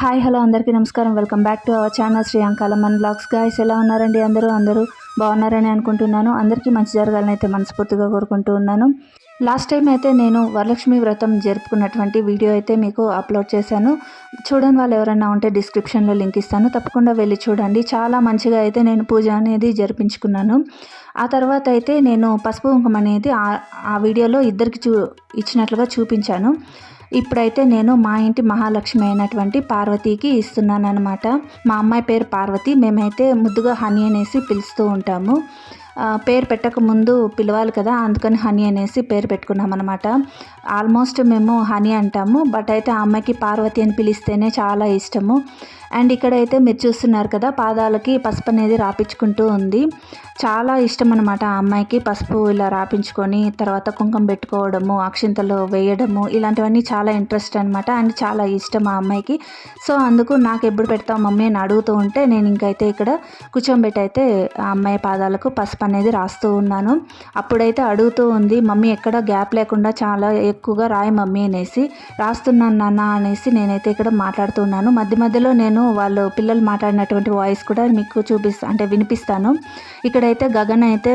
Hi hello అందరికీ నమస్కారం. Welcome back to our channel Shriyanka Laman vlogs. Guys ఎలా ఉన్నారండి? అందరూ బాగున్నారని అనుకుంటున్నాను. అందరికీ మంచి జరగాలని అయితే మనస్ఫూర్తిగా కోరుకుంటూ ఉన్నాను. లాస్ట్ టైం అయితే నేను వరలక్ష్మి వ్రతం జరుపుకున్నటువంటి వీడియో అయితే మీకు అప్లోడ్ చేశాను. చూడని వాళ్ళు ఎవరైనా ఉంటే డిస్క్రిప్షన్లో లింక్ ఇస్తాను, తప్పకుండా వెళ్ళి చూడండి. చాలా మంచిగా అయితే నేను పూజ అనేది జరిపించుకున్నాను. ఆ తర్వాత అయితే నేను పసుపు కుంకుమ అనేది ఆ వీడియోలో ఇద్దరికి ఇచ్చినట్లుగా చూపించాను. ఇప్పుడైతే నేను మా ఇంటి మహాలక్ష్మి అయినటువంటి పార్వతీకి ఇస్తున్నాను అనమాట. మా అమ్మాయి పేరు పార్వతి. మేమైతే ముద్దుగా హనీ అనేసి పిలుస్తూ ఉంటాము. పేరు పెట్టక ముందు పిలవాలి కదా, అందుకని హనీ అనేసి పేరు పెట్టుకున్నాం అనమాట. ఆల్మోస్ట్ మేము హనీ అంటాము, బట్ అయితే ఆ అమ్మాయికి పార్వతి అని పిలిస్తేనే చాలా ఇష్టము. అండ్ ఇక్కడైతే మీరు చూస్తున్నారు కదా, పాదాలకి పసుపు అనేది రాపించుకుంటూ ఉంది. చాలా ఇష్టం అనమాట ఆ అమ్మాయికి. పసుపు ఇలా రాపించుకొని తర్వాత కుంకుమ పెట్టుకోవడము, అక్షింతలు వేయడము, ఇలాంటివన్నీ చాలా ఇంట్రెస్ట్ అనమాట. అండ్ చాలా ఇష్టం ఆ అమ్మాయికి. సో అందుకు నాకు ఎప్పుడు పెడతావు మమ్మీ అని అడుగుతూ ఉంటే నేను ఇంకైతే ఇక్కడ కూర్చోబెట్టి అయితే ఆ అమ్మాయి పాదాలకు పసుపు అనేది రాస్తూ ఉన్నాను. అప్పుడైతే అడుగుతూ ఉంది, మమ్మీ ఎక్కడ గ్యాప్ లేకుండా చాలా ఎక్కువగా రాయి మమ్మీ అనేసి. రాస్తున్నాను నాన్న అనేసి నేనైతే ఇక్కడ మాట్లాడుతున్నాను. మధ్య మధ్యలో నేను వాళ్ళు పిల్లలు మాట్లాడినటువంటి వాయిస్ కూడా మీకు వినిపిస్తాను. ఇక్కడైతే గగన్ అయితే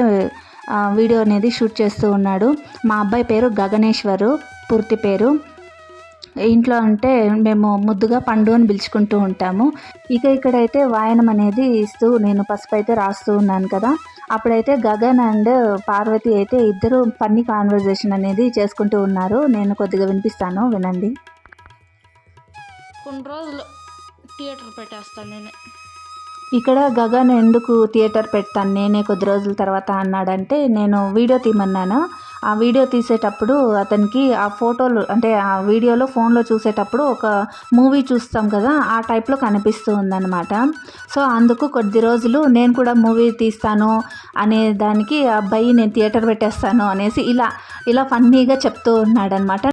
వీడియో అనేది షూట్ చేస్తూ ఉన్నాడు. మా అబ్బాయి పేరు గగనేశ్వరు పూర్తి పేరు. ఇంట్లో అంటే మేము ముద్దుగా పండు అని పిలుచుకుంటూ ఉంటాము. ఇక్కడైతే వాయనం అనేది ఇస్తూ నేను పసుపు అయితే రాస్తూ ఉన్నాను కదా. అప్పుడైతే గగన్ అండ్ పార్వతి అయితే ఇద్దరు ఫన్నీ కాన్వర్జేషన్ అనేది చేసుకుంటూ ఉన్నారు. నేను కొద్దిగా వినిపిస్తాను, వినండి. కొన్ని రోజులు థియేటర్ పెట్టేస్తాను నేనే. ఇక్కడ గగన్ ఎందుకు థియేటర్ పెడతాను నేనే కొద్ది రోజుల తర్వాత అన్నాడంటే, నేను వీడియో తీయమన్నాను. ఆ వీడియో తీసేటప్పుడు అతనికి ఆ ఫోటోలు అంటే ఆ వీడియోలో ఫోన్లో చూసేటప్పుడు ఒక మూవీ చూస్తాం కదా, ఆ టైప్లో కనిపిస్తూ ఉందన్నమాట. సో అందుకు కొద్ది రోజులు నేను కూడా మూవీ తీస్తాను అనే దానికి ఆ అబ్బాయి నేను థియేటర్ పెట్టేస్తాను అనేసి ఇలా ఫన్నీగా చెప్తూ ఉన్నాడనమాట.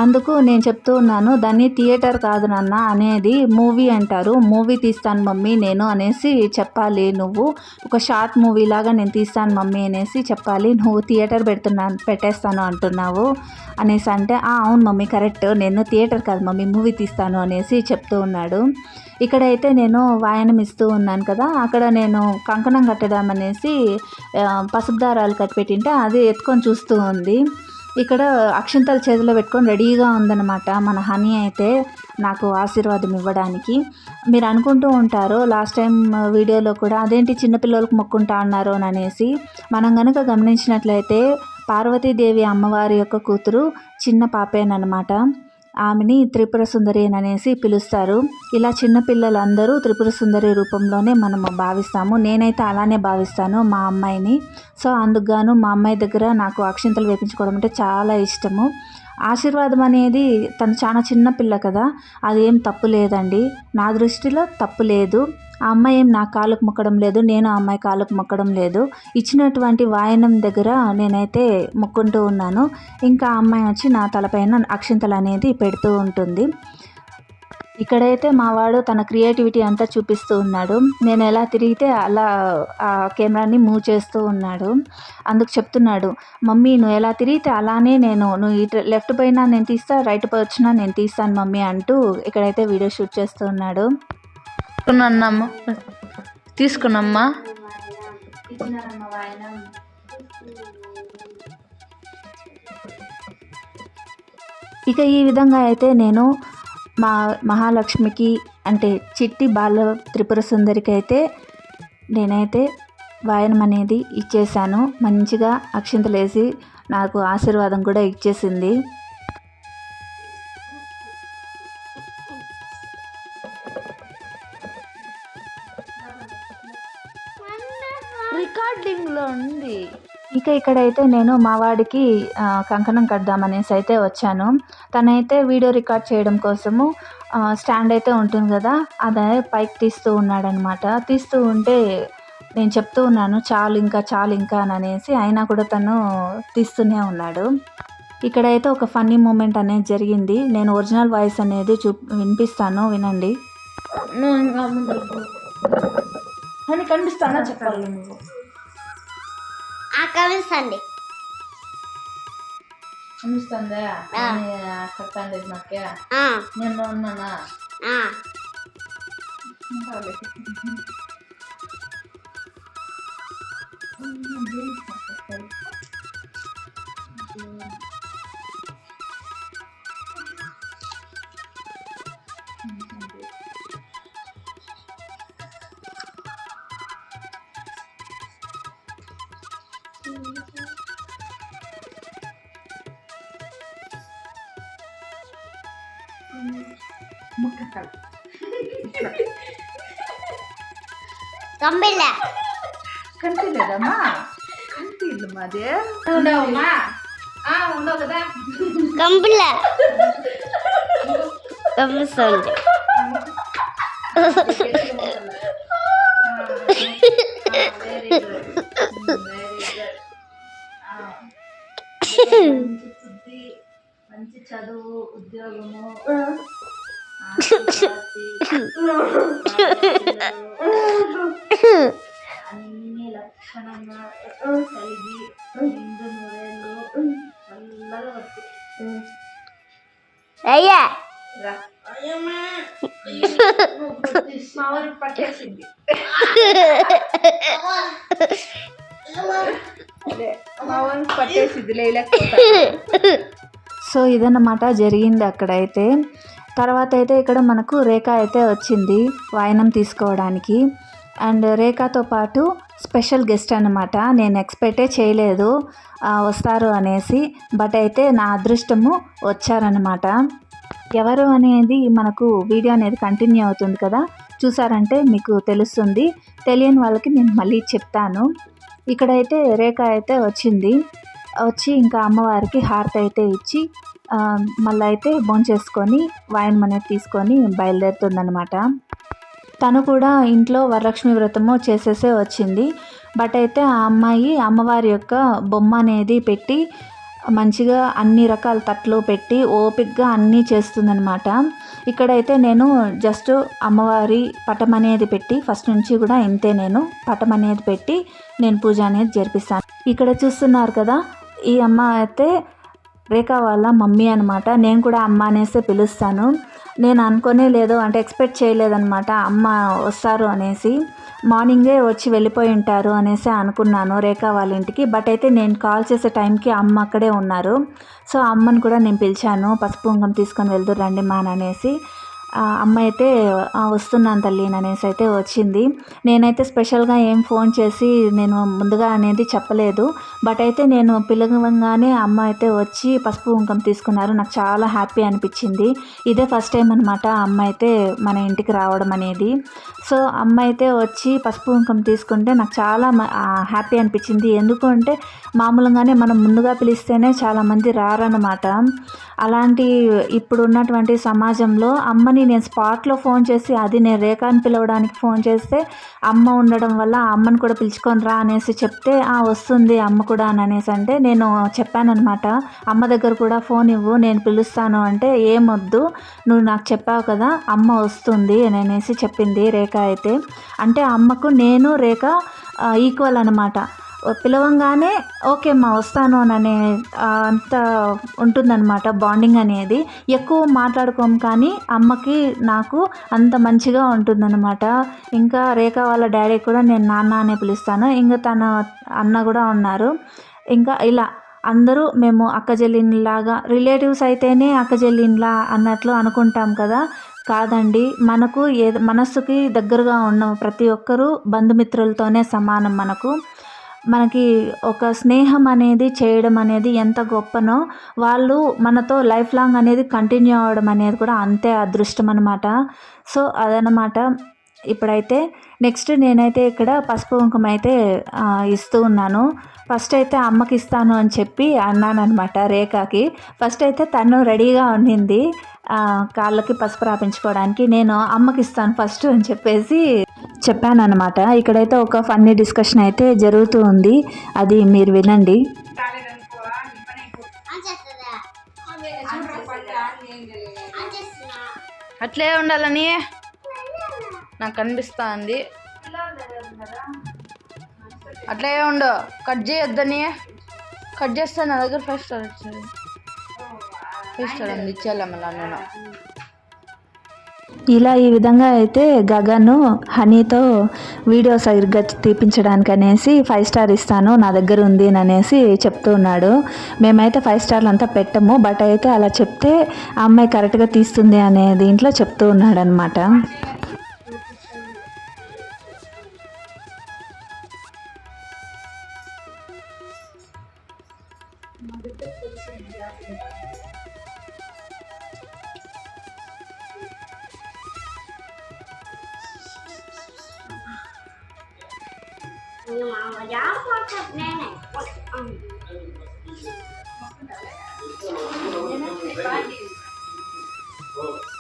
అందుకు నేను చెప్తూ ఉన్నాను, దాన్ని థియేటర్ కాదు నాన్న అనేది మూవీ అంటారు. మూవీ తీస్తాను మమ్మీ నేను అనేసి చెప్పాలి. నువ్వు ఒక షార్ట్ మూవీ లాగా నేను తీస్తాను మమ్మీ అనేసి చెప్పాలి. నువ్వు థియేటర్ పెట్టేస్తాను అంటున్నావు అనేసి అంటే, అవును మమ్మీ కరెక్ట్, నేను థియేటర్ కాదు మమ్మీ మూవీ తీస్తాను అనేసి చెప్తూ ఉన్నాడు. ఇక్కడైతే నేను వాయనం ఇస్తూ ఉన్నాను కదా, అక్కడ నేను కంకణం కట్టడం అనేసి పసుపు దారాలు కట్టిపెట్టింటే అది ఎత్తుకొని చూస్తూ ఉంది. ఇక్కడ అక్షింతలు చేతిలో పెట్టుకొని రెడీగా ఉందన్నమాట మన హనీ అయితే నాకు ఆశీర్వాదం ఇవ్వడానికి. మీరు అనుకుంటూ ఉంటారు లాస్ట్ టైం వీడియోలో కూడా, అదేంటి చిన్నపిల్లలకు మొక్కుంటా అన్నారు అని అనేసి. మనం కనుక గమనించినట్లయితే పార్వతీదేవి అమ్మవారి యొక్క కూతురు చిన్న పాపేనమాట. ఆమెని త్రిపుర సుందరి అనేసి పిలుస్తారు. ఇలా చిన్నపిల్లలందరూ త్రిపుర సుందరి రూపంలోనే మనము భావిస్తాము. నేనైతే అలానే భావిస్తాను మా అమ్మాయిని. సో అందుకుగాను మా అమ్మాయి దగ్గర నాకు అక్షింతలు వేపించుకోవడం అంటే చాలా ఇష్టము. ఆశీర్వాదం అనేది తను చాలా చిన్న పిల్ల కదా, అదేం తప్పు లేదండి. నా దృష్టిలో తప్పు లేదు. ఆ అమ్మాయి ఏం నా కాళ్ళకు మొక్కడం లేదు, నేను ఆ అమ్మాయి కాళ్ళకు మొక్కడం లేదు. ఇచ్చినటువంటి వాయనం దగ్గర నేనైతే మొక్కుంటూ ఉన్నాను. ఇంకా ఆ అమ్మాయి వచ్చి నా తలపైన అక్షింతలు అనేది పెడుతూ ఉంటుంది. ఇక్కడైతే మావాడు తన క్రియేటివిటీ అంతా చూపిస్తూ ఉన్నాడు. నేను ఎలా తిరిగితే అలా ఆ కెమెరాని మూవ్ చేస్తూ ఉన్నాడు. అందుకు చెప్తున్నాడు, మమ్మీ నువ్వు ఎలా తిరిగితే అలానే నువ్వు ఇటు లెఫ్ట్ పైన నేను తీస్తా, రైట్ పై వచ్చినా నేను తీస్తాను మమ్మీ అంటూ ఇక్కడైతే వీడియో షూట్ చేస్తూ ఉన్నాడు. తీసుకున్నమ్మా ఇక ఈ విధంగా అయితే నేను మా మహాలక్ష్మికి అంటే చిట్టి బాల త్రిపుర సుందరికి అయితే నేనైతే వాయనం అనేది ఇచ్చేసాను. మంచిగా అక్షింతలు వేసి నాకు ఆశీర్వాదం కూడా ఇచ్చేసింది. రికార్డింగ్లో ఉంది. ఇక్కడైతే నేను మా వాడికి కంకణం కడదామనేసి అయితే వచ్చాను. తనైతే వీడియో రికార్డ్ చేయడం కోసము స్టాండ్ అయితే ఉంటుంది కదా, అదే పైకి తీస్తూ ఉన్నాడనమాట. తీస్తూ ఉంటే నేను చెప్తూ ఉన్నాను చాలు ఇంకా అని అనేసి, అయినా కూడా తను తీస్తూనే ఉన్నాడు. ఇక్కడైతే ఒక ఫన్నీ మూమెంట్ అనేది జరిగింది. నేను ఒరిజినల్ వాయిస్ అనేది వినిపిస్తాను, వినండి. కనిపిస్తానా చెప్పాలి నువ్వు కనిపిస్తుంది. కనిపిస్తుందా? కడతాండేది నాకే నేను ఉన్నానా? కంటిలేదమ్మా కంటిల్లు మాదే ఉండవమ్మా ఉండవు కదా కంపిస్తుంది మంచి చదువు ఉద్యోగము అన్ని లక్షణంగా కలిగి నిండు నూరేళ్ళు చల్లగా వస్తుంది. అయ్యా మా ఊరికి పట్టేసింది. మా ఊరికి పట్టేసింది లేకపోతే. సో ఇదన్నమాట జరిగింది అక్కడైతే. తర్వాత అయితే ఇక్కడ మనకు రేఖ అయితే వచ్చింది వాయనం తీసుకోవడానికి. అండ్ రేఖతో పాటు స్పెషల్ గెస్ట్ అన్నమాట. నేను ఎక్స్పెక్టే చేయలేదు వస్తారు అనేసి, బట్ అయితే నా అదృష్టము వచ్చారనమాట. ఎవరు అనేది మనకు వీడియో అనేది కంటిన్యూ అవుతుంది కదా, చూసారంటే మీకు తెలుస్తుంది. తెలియని వాళ్ళకి నేను మళ్ళీ చెప్తాను. ఇక్కడైతే రేఖ అయితే వచ్చింది. వచ్చి ఇంకా అమ్మవారికి హారతి అయితే ఇచ్చి మళ్ళీ అయితే భోంచేసుకొని వాయనం అనేది తీసుకొని బయలుదేరుతుందనమాట. తను కూడా ఇంట్లో వరలక్ష్మి వ్రతము చేసేసే వచ్చింది. బట్ అయితే ఆ అమ్మాయి అమ్మవారి యొక్క బొమ్మ అనేది పెట్టి మంచిగా అన్ని రకాల తట్లు పెట్టి ఓపికగా అన్నీ చేస్తుందనమాట. ఇక్కడైతే నేను జస్ట్ అమ్మవారి పటం అనేది పెట్టి ఫస్ట్ నుంచి కూడా ఇంతే, నేను పటం అనేది పెట్టి నేను పూజ అనేది జరిపిస్తాను. ఇక్కడ చూస్తున్నారు కదా, ఈ అమ్మ అయితే రేఖ వాళ్ళ మమ్మీ అనమాట. నేను కూడా అమ్మ అనేసి పిలుస్తాను. నేను అనుకోనే లేదు, అంటే ఎక్స్పెక్ట్ చేయలేదన్నమాట అమ్మ వస్తారు అనేసి. మార్నింగే వచ్చి వెళ్ళిపోయి ఉంటారు అనేసి అనుకున్నాను రేఖ వాళ్ళ ఇంటికి. బట్ అయితే నేను కాల్ చేసే టైంకి అమ్మ అక్కడే ఉన్నారు. సో అమ్మని కూడా నేను పిలిచాను, పసుపు కుంకుమ తీసుకొని వెళ్తూ రండి మా అనేసి. అమ్మ అయితే వస్తున్నాను తల్లి అనేసి అయితే వచ్చింది. నేనైతే స్పెషల్గా ఏం ఫోన్ చేసి నేను ముందుగా అనేది చెప్పలేదు. బట్ అయితే నేను పిలవగానే అమ్మ అయితే వచ్చి పసుపు కుంకుమ తీసుకున్నారు. నాకు చాలా హ్యాపీ అనిపించింది. ఇదే ఫస్ట్ టైం అనమాట అమ్మ అయితే మన ఇంటికి రావడం అనేది. సో అమ్మ అయితే వచ్చి పసుపు కుంకుమ తీసుకుంటే నాకు చాలా హ్యాపీ అనిపించింది. ఎందుకు అంటే మామూలుగానే మనం ముందుగా పిలిస్తేనే చాలామంది రారన్నమాట. అలాంటి ఇప్పుడు ఉన్నటువంటి సమాజంలో అమ్మని నేను స్పాట్లో ఫోన్ చేసి, అది నేను రేఖని పిలవడానికి ఫోన్ చేస్తే అమ్మ ఉండడం వల్ల ఆ అమ్మని కూడా పిలుచుకొని రా అనేసి చెప్తే వస్తుంది అమ్మ కూడా అని అనేసి అంటే నేను చెప్పానన్నమాట. అమ్మ దగ్గర కూడా ఫోన్ ఇవ్వు, నేను పిలుస్తాను అంటే ఏమొద్దు, నువ్వు నాకు చెప్పావు కదా అమ్మ వస్తుంది అని అనేసి చెప్పింది రేఖ అయితే. అంటే అమ్మకు నేను రేఖ ఈక్వల్ అనమాట. పిలవంగానే ఓకే అమ్మా వస్తాను అని అంత ఉంటుందన్నమాట బాండింగ్ అనేది. ఎక్కువ మాట్లాడుకోము కానీ అమ్మకి నాకు అంత మంచిగా ఉంటుందన్నమాట. ఇంకా రేఖ వాళ్ళ డాడీ కూడా నేను నాన్న అనే పిలుస్తాను. ఇంకా తన అన్న కూడా ఉన్నారు. ఇంకా ఇలా అందరూ మేము అక్కజెల్లిన్లాగా, రిలేటివ్స్ అయితేనే అక్కజెల్లిన్లా అన్నట్లు అనుకుంటాం కదా. కాదండి, మనకు మనస్సుకి దగ్గరగా ఉన్న ప్రతి ఒక్కరూ బంధుమిత్రులతోనే సమానం. మనకి ఒక స్నేహం అనేది చేయడం అనేది ఎంత గొప్పనో, వాళ్ళు మనతో లైఫ్ లాంగ్ అనేది కంటిన్యూ అవ్వడం అనేది కూడా అంతే అదృష్టం అనమాట. సో అదనమాట. ఇప్పుడైతే నెక్స్ట్ నేనైతే ఇక్కడ పసుపు కుంకుమ అయితే ఇస్తూ ఉన్నాను. ఫస్ట్ అయితే అమ్మకి ఇస్తాను అని చెప్పి అన్నాను అనమాట రేఖకి. ఫస్ట్ అయితే తను రెడీగా ఉండింది కాళ్ళకి పసుపు రాపించుకోవడానికి. నేను అమ్మకి ఇస్తాను ఫస్ట్ అని చెప్పేసి చెప్పాను అనమాట. ఇక్కడైతే ఒక ఫన్నీ డిస్కషన్ అయితే జరుగుతూ ఉంది, అది మీరు వినండి. అట్లే ఉండాలని నాకు అనిపిస్తుంది. అట్లే ఉండు, కట్ చేయొద్దని. కట్ చేస్తే నా దగ్గర 5 స్టార్ వచ్చింది. 5 స్టార్ ఉంది, ఇచ్చేయాలి మళ్ళీ నేను. ఇలా ఈ విధంగా అయితే గగన్ హనీతో వీడియో సరిగ్గా తీపించడానికి అనేసి 5 స్టార్ ఇస్తాను నా దగ్గర ఉంది అనేసి చెప్తూ ఉన్నాడు. మేమైతే 5 స్టార్లు అంతా పెట్టము, బట్ అయితే అలా చెప్తే ఆ అమ్మాయి కరెక్ట్గా తీస్తుంది అనే దీంట్లో చెప్తూ ఉన్నాడు అనమాట.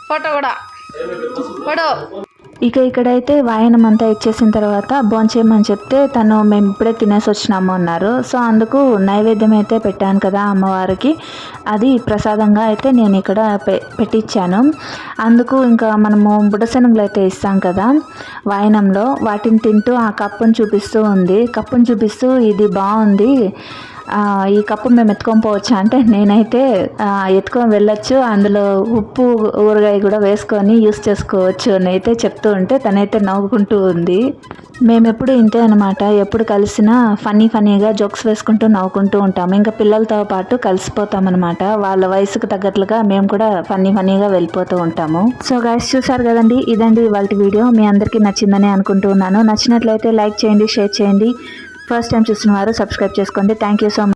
ఫోటో కూడా ఫోటో. ఇక ఇక్కడైతే వాయనం అంతా ఇచ్చేసిన తర్వాత భోంచేయమని చెప్తే తను మేము ఇప్పుడే తినేసి వచ్చినాము అన్నారు. సో అందుకు నైవేద్యం అయితే పెట్టాను కదా అమ్మవారికి, అది ప్రసాదంగా అయితే నేను ఇక్కడ పెట్టించాను. అందుకు ఇంకా మనము బుడశనగలు అయితే ఇస్తాం కదా వాయనంలో, వాటిని తింటూ ఆ కప్పును చూపిస్తూ ఉంది. కప్పును చూపిస్తూ ఇది బాగుంది, ఈ కప్పు మేము ఎత్తుకొని పోవచ్చా అంటే నేనైతే ఎత్తుకొని వెళ్ళొచ్చు, అందులో ఉప్పు ఊరగాయ కూడా వేసుకొని యూస్ చేసుకోవచ్చు అని అయితే చెప్తూ ఉంటే తనైతే నవ్వుకుంటూ ఉంది. మేము ఎప్పుడు ఇంతే అనమాట, ఎప్పుడు కలిసినా ఫన్నీగా జోక్స్ వేసుకుంటూ నవ్వుకుంటూ ఉంటాము. ఇంకా పిల్లలతో పాటు కలిసిపోతాం అనమాట, వాళ్ళ వయసుకు తగ్గట్లుగా మేము కూడా ఫన్నీగా వెళ్ళిపోతూ ఉంటాము. సో గైస్ చూసారు కదండి, ఇదండి ఇవాళ వీడియో. మీ అందరికీ నచ్చిందని అనుకుంటూ ఉన్నాను. నచ్చినట్లయితే లైక్ చేయండి, షేర్ చేయండి. ఫస్ట్ టైం చూసిన వారు సబ్స్క్రైబ్ చేసుకోండి. Thank you so much.